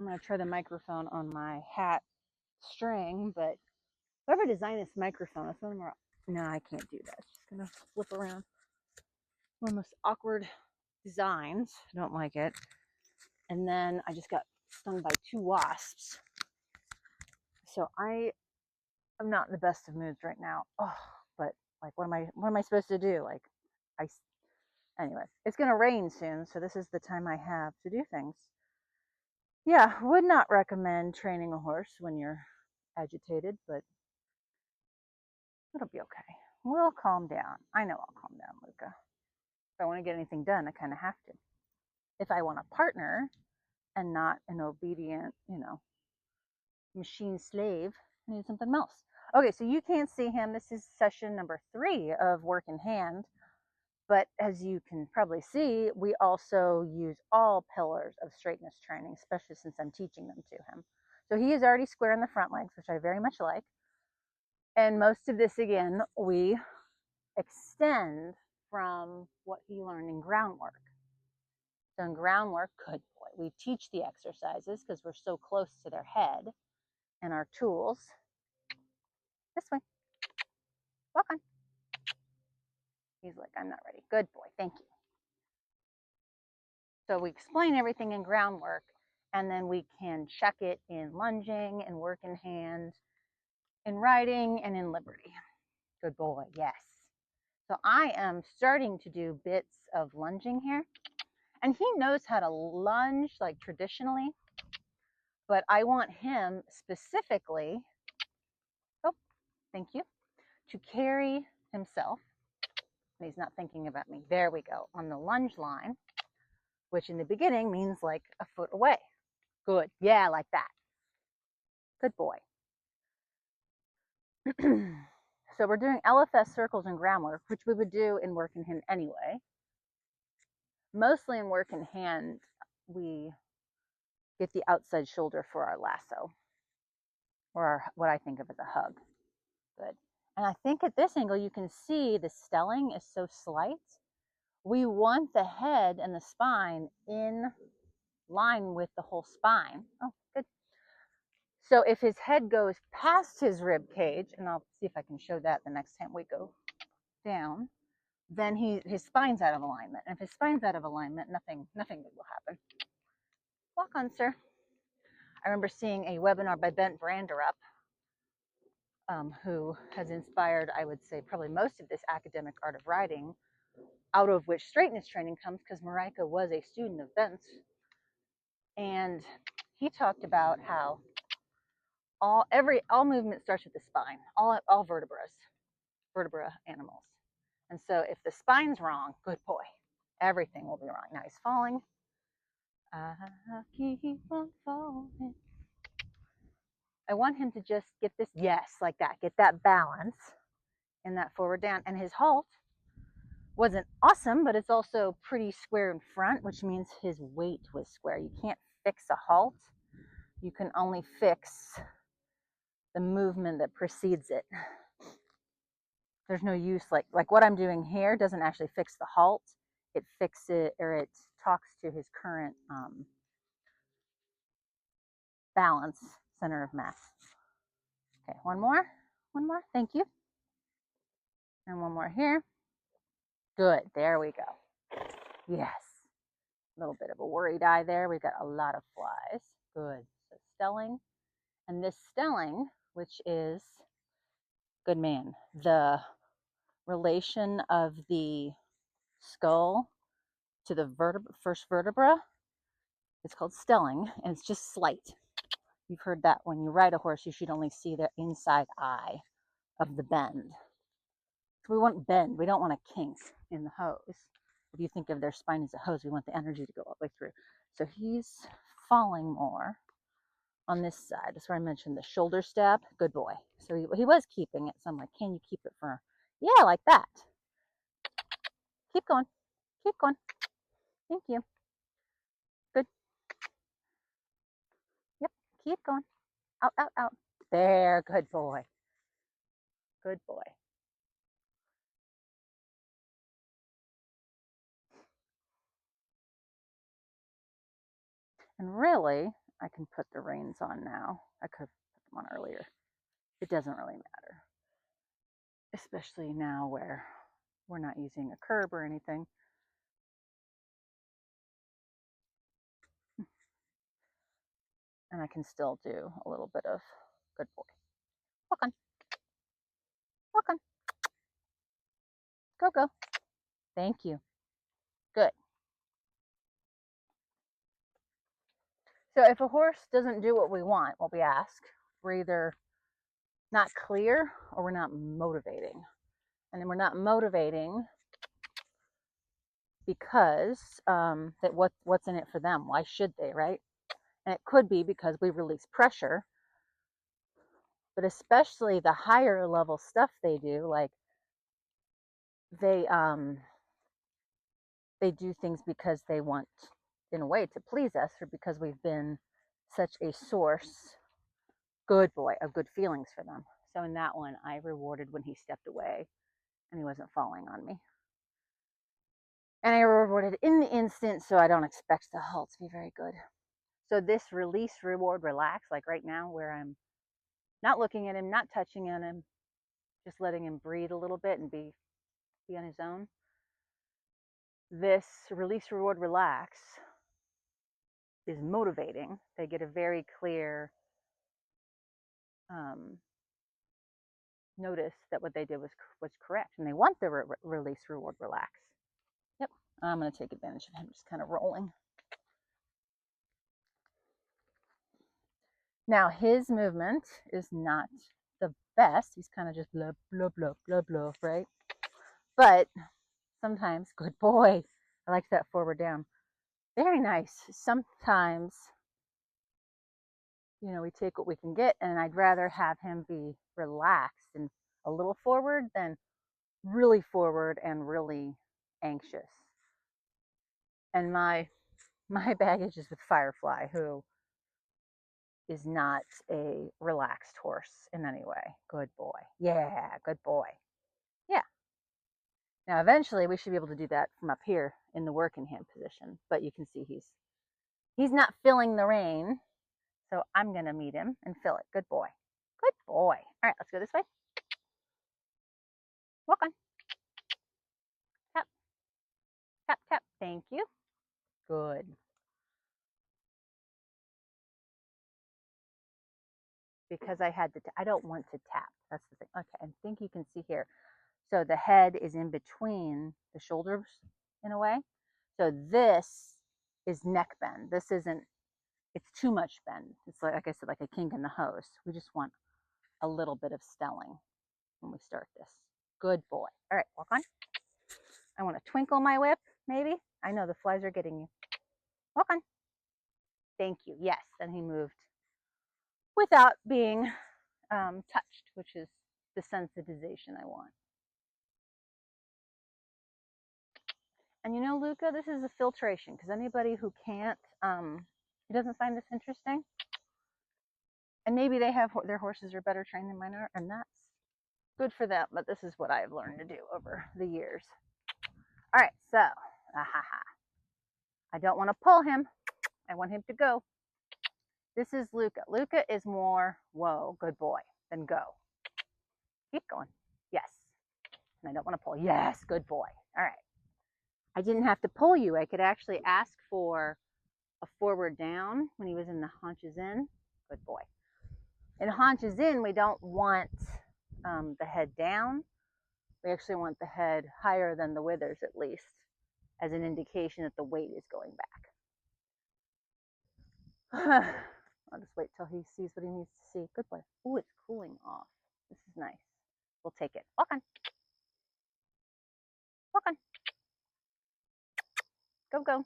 going to try the microphone on my hat string, but whoever designed this microphone, it's one of more, no, I can't do that. It's just going to flip around. One of the most awkward designs. I don't like it. And then I just got stung by 2 wasps. So I am not in the best of moods right now. Oh, but like, what am I supposed to do? Like, anyway, it's going to rain soon. So this is the time I have to do things. Yeah, would not recommend training a horse when you're agitated, but it'll be okay. We'll calm down. I know I'll calm down, Luca. If I want to get anything done, I kind of have to. If I want a partner and not an obedient, machine slave, I need something else. Okay, so you can't see him. This is session number 3 of work in hand. But as you can probably see, we also use all pillars of straightness training, especially since I'm teaching them to him. So he is already square in the front legs, which I very much like. And most of this, again, we extend from what he learned in groundwork. So in groundwork, good boy, we teach the exercises because we're so close to their head and our tools. This way. Walk on. He's like, I'm not ready. Good boy, thank you. So we explain everything in groundwork, and then we can check it in lunging and work in hand, in riding, and in liberty. Good boy, yes. So I am starting to do bits of lunging here. And he knows how to lunge like traditionally, but I want him specifically, oh, thank you, to carry himself. And he's not thinking about me. There we go, on the lunge line, which in the beginning means like a foot away. Good, yeah, like that. Good boy. So we're doing LFS circles and groundwork, which we would do in work in hand anyway. Mostly in work in hand, we get the outside shoulder for our lasso, or what I think of as a hug. Good. And I think at this angle, you can see the stelling is so slight. We want the head and the spine in line with the whole spine. Oh, good. So if his head goes past his rib cage, and I'll see if I can show that the next time we go down, then his spine's out of alignment. And if his spine's out of alignment, nothing good will happen. Walk on, sir. I remember seeing a webinar by Bent Branderup, who has inspired, I would say, probably most of this academic art of riding, out of which straightness training comes, because Marika was a student of Bent's. And he talked about how all movement starts with the spine, all vertebra animals. And so if the spine's wrong, good boy, everything will be wrong. Now he's falling. I keep on falling. I want him to just get this, yes, like that, get that balance in that forward down. And his halt wasn't awesome, but it's also pretty square in front, which means his weight was square. You can't fix a halt. You can only fix the movement that precedes it. There's no use, like what I'm doing here doesn't actually fix the halt. It fixes, or it talks to his current balance, center of mass. Okay, one more, thank you. And one more here. Good, there we go. Yes, a little bit of a worried eye there. We've got a lot of flies. Good, so stelling. And this stelling, which is, good man, the relation of the skull to the first vertebra, it's called stelling, and it's just slight. You've heard that when you ride a horse, you should only see the inside eye of the bend. So we want bend, we don't want a kink in the hose. If you think of their spine as a hose, we want the energy to go all the way through. So he's falling more on this side. That's where I mentioned the shoulder stab. Good boy. So he was keeping it. So I'm like, can you keep it for, yeah, like that. Keep going. Keep going. Thank you. Good. Yep. Keep going. Out, out, out. There. Good boy. Good boy. And really, I can put the reins on now. I could have put them on earlier. It doesn't really matter, especially now where we're not using a curb or anything. And I can still do a little bit of good boy. Walk on. Walk on. Go, go. Thank you. Good. So if a horse doesn't do what we want, what we ask, we're either not clear or we're not motivating. And then we're not motivating because that what's in it for them? Why should they, right? And it could be because we release pressure, but especially the higher level stuff they do, like they do things because they want, in a way, to please us, or because we've been such a source, good boy, of good feelings for them. So in that one, I rewarded when he stepped away and he wasn't falling on me. And I rewarded in the instant, so I don't expect the halt to be very good. So this release, reward, relax, like right now where I'm not looking at him, not touching on him, just letting him breathe a little bit and be on his own. This release, reward, relax is motivating. They get a very clear notice that what they did was correct, and they want the release, reward, relax. Yep, I'm going to take advantage of him just kind of rolling. Now his movement is not the best. He's kind of just blah blah blah blah blah, right? But sometimes, good boy. I like that forward down. Very nice. Sometimes, you know, we take what we can get, and I'd rather have him be relaxed and a little forward than really forward and really anxious. And my baggage is with Firefly, who is not a relaxed horse in any way. Good boy. Yeah, good boy. Yeah. Now, eventually, we should be able to do that from up here in the working hand position. But you can see he's not filling the rein. So I'm going to meet him and fill it. Good boy. Good boy. All right, let's go this way. Walk on. Tap. Tap, tap. Thank you. Good. Because I had to, I don't want to tap. That's the thing. Okay, I think you can see here. So the head is in between the shoulders in a way. So this is neck bend. This isn't, it's too much bend. It's like I said, like a kink in the hose. We just want a little bit of stelling when we start this. Good boy. All right, walk on. I want to twinkle my whip, maybe. I know the flies are getting you. Walk on. Thank you. Yes, then he moved without being touched, which is the sensitization I want. And you know, Luca, this is a filtration, because anybody who can't, who doesn't find this interesting, and maybe they have, their horses are better trained than mine are, and that's good for them, but this is what I've learned to do over the years. All right, so, I don't want to pull him. I want him to go. This is Luca. Luca is more, whoa, good boy, than go. Keep going. Yes. And I don't want to pull. Yes, good boy. All right. I didn't have to pull you. I could actually ask for a forward down when he was in the haunches in. Good boy. In haunches in, we don't want the head down. We actually want the head higher than the withers, at least, as an indication that the weight is going back. I'll just wait till he sees what he needs to see. Good boy. Ooh, it's cooling off. This is nice. We'll take it. Walk on. Walk on. Go, go.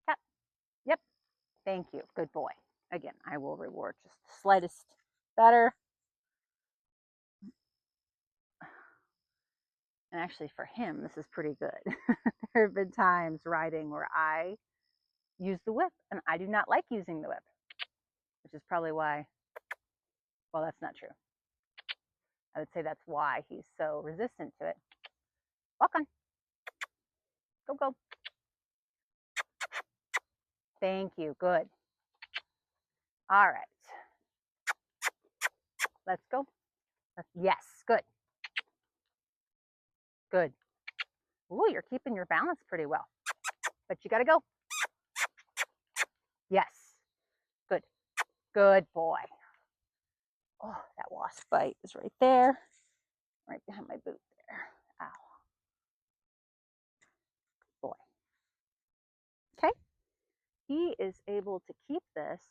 Tap. Yep. Thank you. Good boy. Again, I will reward just the slightest better. And actually for him, this is pretty good. There have been times riding where I use the whip, and I do not like using the whip, which is probably why, well, that's not true. I would say that's why he's so resistant to it. Walk on. Go, go. Thank you. Good. All right. Let's go. Yes. Good. Good. Ooh, you're keeping your balance pretty well. But you got to go. Yes. Good. Good boy. Oh, that wasp bite is right there. Right behind my boot there. Ow. Good boy. Okay. He is able to keep this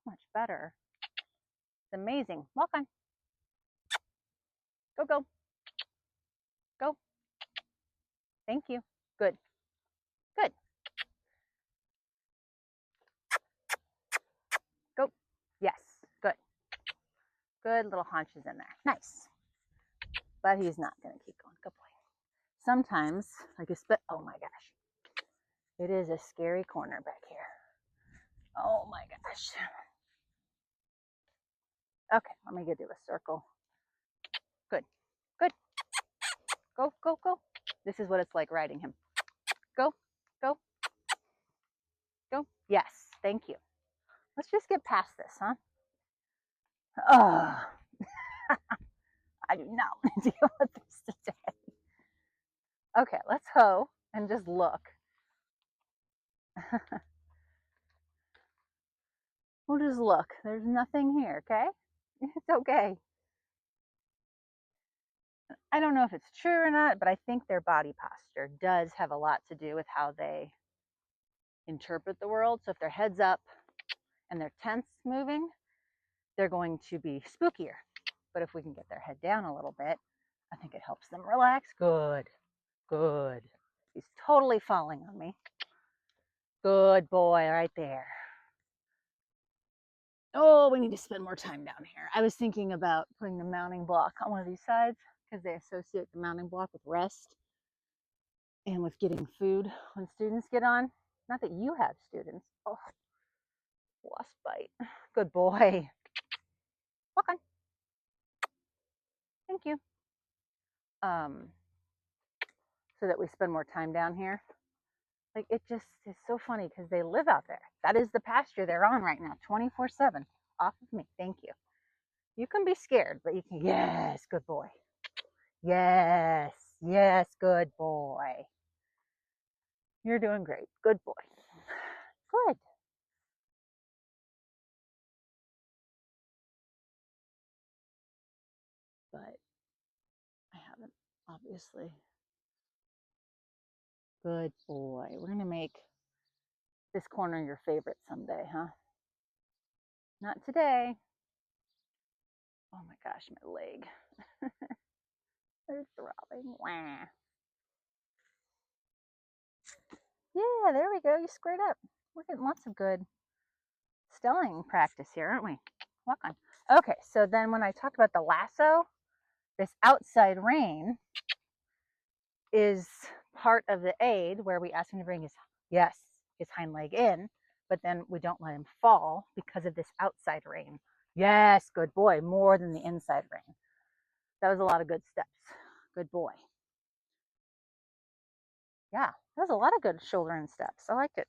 so much better. It's amazing. Walk on. Go, go. Go. Thank you. Good. Good. Go. Yes. Good. Good little haunches in there. Nice. But he's not going to keep going. Good boy. Sometimes, like a spit. Oh my gosh. It is a scary corner back here. Oh my gosh. Okay, let me get to a circle. Good. Good. Go, go, go. This is what it's like riding him. Go, go, go. Yes, thank you. Let's just get past this, huh? Oh, I do not want to deal with this today. Okay, let's hoe and just look. We'll just look. There's nothing here, okay? It's okay. I don't know if it's true or not, but I think their body posture does have a lot to do with how they interpret the world. So if their head's up and they're tense moving, they're going to be spookier. But if we can get their head down a little bit, I think it helps them relax. Good, good. He's totally falling on me. Good boy, right there. Oh, we need to spend more time down here. I was thinking about putting the mounting block on one of these sides because they associate the mounting block with rest and with getting food when students get on. Not that you have students. Oh, wasp bite. Good boy. Walk on. Thank you. So that we spend more time down here. Like, it just is so funny because they live out there. That is the pasture they're on right now, 24/7. Off of me. Thank you. You can be scared, but you can. Yes, good boy. Yes, yes, good boy. You're doing great. Good boy. Good. But I haven't, obviously. Good boy. We're going to make this corner your favorite someday, huh? Not today. Oh my gosh, my leg. They're throbbing. Wah. Yeah, there we go. You squared up. We're getting lots of good stelling practice here, aren't we? Walk on. Okay, so then when I talk about the lasso, this outside rein is part of the aid where we ask him to bring his hind leg in, but then we don't let him fall because of this outside rein. Yes, good boy. More than the inside rein. That was a lot of good steps. Good boy. Yeah, that was a lot of good shoulder and steps. I liked it.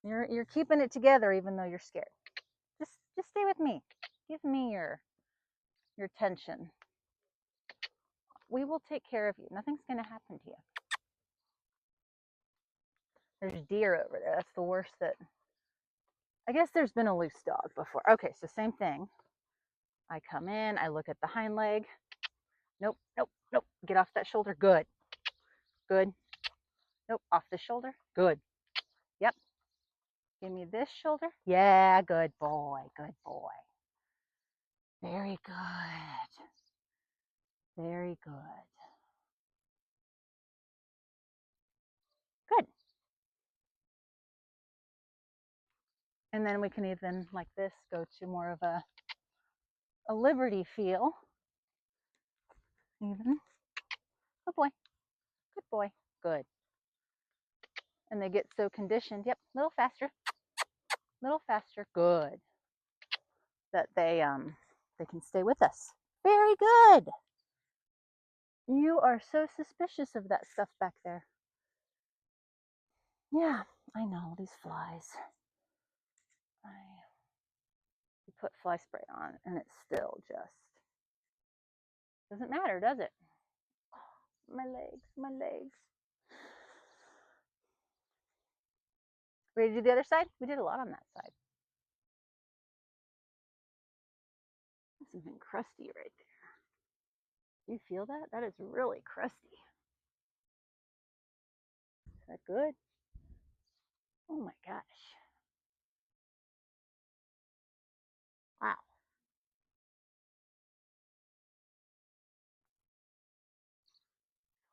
You're keeping it together even though you're scared. Just stay with me. Give me your tension. We will take care of you. Nothing's going to happen to you. There's deer over there. That's the worst that... I guess there's been a loose dog before. Okay, so same thing. I come in. I look at the hind leg. Nope, nope, nope. Get off that shoulder. Good. Good. Nope, off the shoulder. Good. Yep. Give me this shoulder. Yeah, good boy. Good boy. Very good. Very good. Good. And then we can even, like this, go to more of a liberty feel. Even. Good boy. Good boy. Good. And they get so conditioned. Yep, a little faster. Little faster. Good. That they can stay with us. Very good. You are so suspicious of that stuff back there. Yeah, I know, these flies. You put fly spray on and it still just doesn't matter, does it? Oh, my legs, my legs. Ready to do the other side? We did a lot on that side. It's even crusty right there. Do you feel that? That is really crusty. Is that good? Oh my gosh. Wow.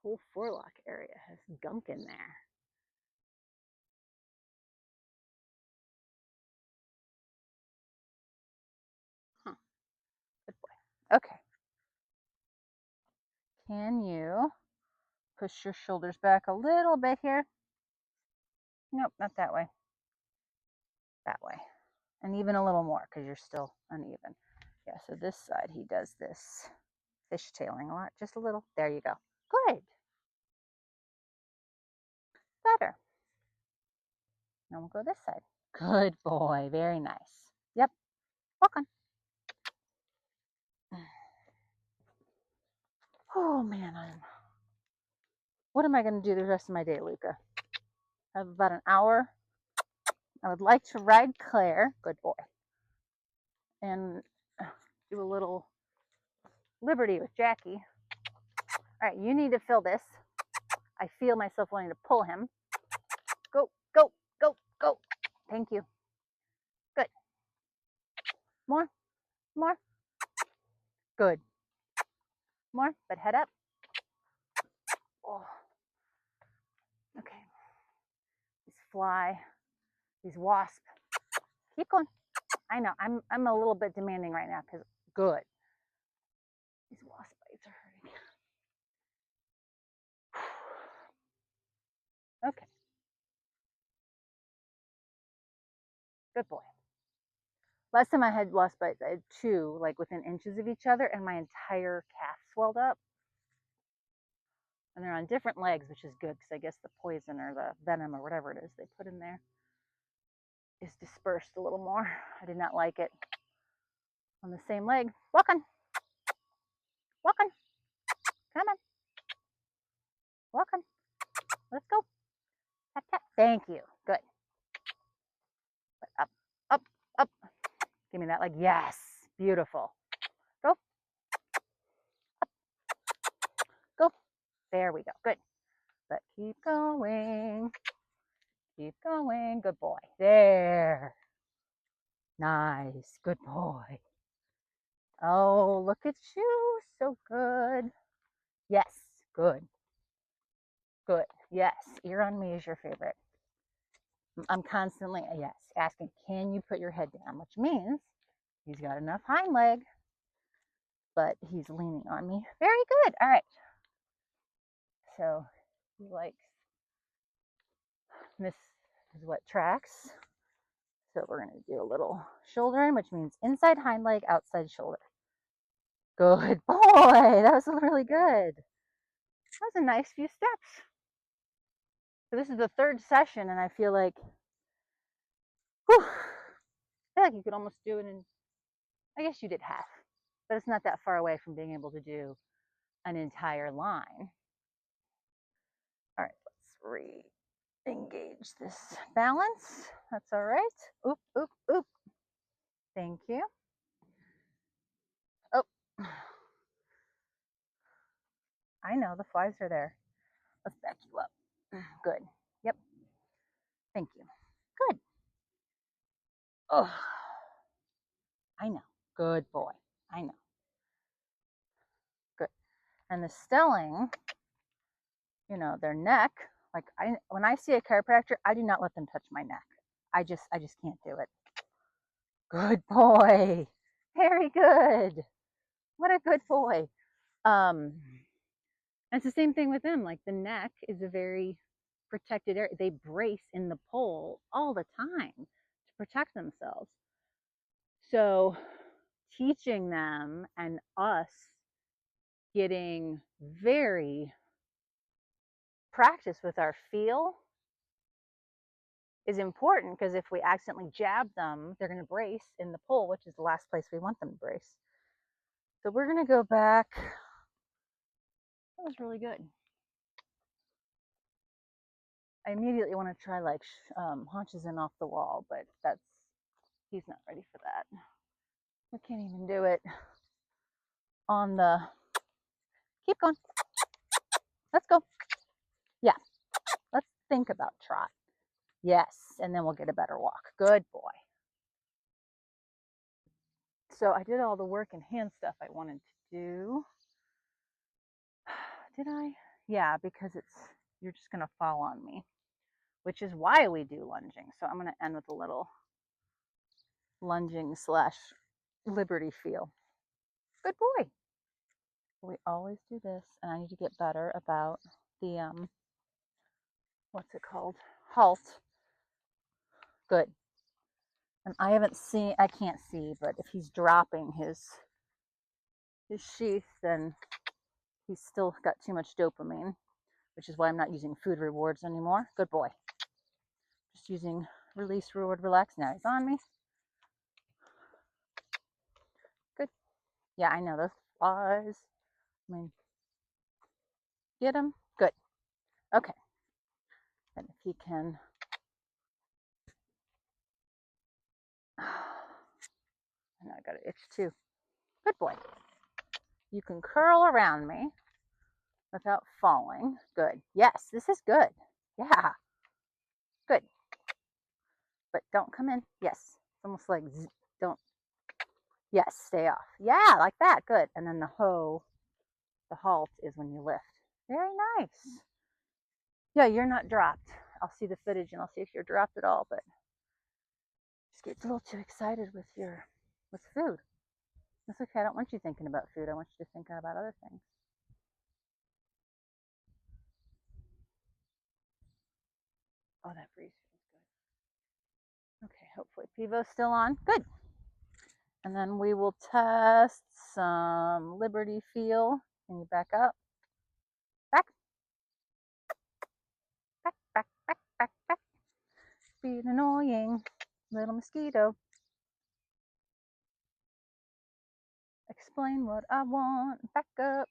Whole forelock area has gunk in there. Huh. Good boy. Okay. Can you push your shoulders back a little bit here? Nope, not that way. That way. And even a little more because you're still uneven. Yeah, so this side he does this fishtailing a lot. Just a little. There you go. Good. Better. Now we'll go this side. Good boy. Very nice. Yep. Walk on. Oh man, what am I going to do the rest of my day, Luca? I have about an hour. I would like to ride Claire. Good boy. And do a little liberty with Jackie. All right, you need to fill this. I feel myself wanting to pull him. Go, go, go, go. Thank you. Good. More, more. Good. More, but head up. Oh. Okay. These fly, these wasp. Keep going. I know, I'm a little bit demanding right now because good. These wasp bites are hurting. Okay. Good boy. Last time I had wasp bites, I had two, like within inches of each other, and my entire calf swelled up. And they're on different legs, which is good because I guess the poison or the venom or whatever it is they put in there is dispersed a little more. I did not like it. On the same leg. Walk on. Walk on. Come on. Walk on. Let's go. Tap, tap. Thank you. Good. Up, up, up. Give me that leg. Yes. Beautiful. Go. Up. Go. There we go. Good. But keep going. Keep going. Good boy. There. Nice. Good boy. Oh, look at you. So good. Yes. Good. Good. Yes. Ear on me is your favorite. I'm constantly, yes, asking, can you put your head down? Which means he's got enough hind leg, but he's leaning on me. Very good. All right. So he likes, this is what tracks. So we're going to do a little shoulder in, which means inside hind leg, outside shoulder. Good boy. That was really good. That was a nice few steps. So this is the third session, and I feel like, whew, I feel like you could almost do it in, I guess you did half, but it's not that far away from being able to do an entire line. All right, let's re-engage this balance. That's all right. Oop, oop, oop. Thank you. Oh, I know the flies are there. Let's back you up. Good. Yep. Thank you. Good. Oh, I know. Good boy. I know. Good. And the stelling, you know, their neck, like when I see a chiropractor, I do not let them touch my neck. I just can't do it. Good boy. Very good. What a good boy. It's the same thing with them. Like the neck is a very protected area. They brace in the pole all the time to protect themselves. So teaching them and us getting very practice with our feel is important because if we accidentally jab them, they're going to brace in the pull, which is the last place we want them to brace. So we're going to go back. That was really good. I immediately want to try like haunches in off the wall, but he's not ready for that. We can't even do it on the, keep going. Let's go. Yeah, let's think about trot. Yes, and then we'll get a better walk. Good boy. So I did all the work and hand stuff I wanted to do. Did I? Yeah, because you're just going to fall on me, which is why we do lunging. So I'm going to end with a little lunging / liberty feel. Good boy. We always do this, and I need to get better about the, what's it called? Halt. Good. And I can't see, but if he's dropping his sheath, then he's still got too much dopamine, which is why I'm not using food rewards anymore. Good boy. Just using release, reward, relax. Now he's on me. Good. Yeah, I know those flies. I mean, get him. Good. Okay. And if he can. And I got an itch too. Good boy. You can curl around me without falling. Good. Yes, this is good. Yeah. Good. But don't come in. Yes. It's almost like don't. Yes, stay off. Yeah, like that. Good. And then the halt is when you lift. Very nice. Yeah, you're not dropped. I'll see the footage and I'll see if you're dropped at all, but just get a little too excited with food. That's okay. I don't want you thinking about food. I want you to think about other things. Oh, that breeze feels good. Okay, hopefully Pivo's still on. Good. And then we will test some liberty feel. Can you back up? Back. Back, back, back, back, back. Be an annoying little mosquito. Explain what I want. Back up.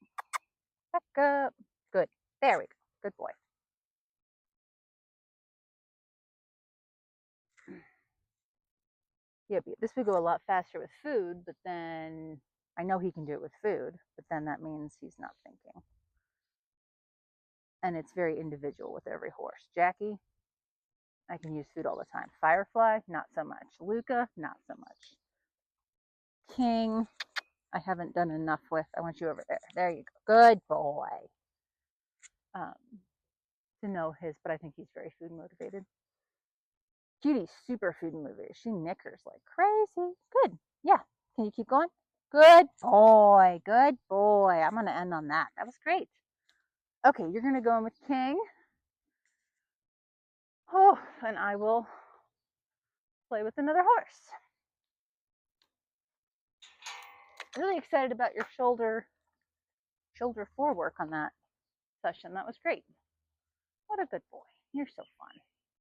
Back up. Good. There we go. Good boy. Yeah, this would go a lot faster with food, but then I know he can do it with food, but then that means he's not thinking. And it's very individual with every horse. Jackie, I can use food all the time. Firefly, not so much. Luca, not so much. King, I haven't done enough with. I want you over there. There you go. Good boy. To know his, but I think he's very food motivated. Judy's super food motivated. She knickers like crazy. Good. Yeah. Can you keep going? Good boy. Good boy. I'm going to end on that. That was great. Okay, you're going to go in with King. Oh, and I will play with another horse. Really excited about your shoulder 4 work on that session. That was great. What a good boy. You're so fun.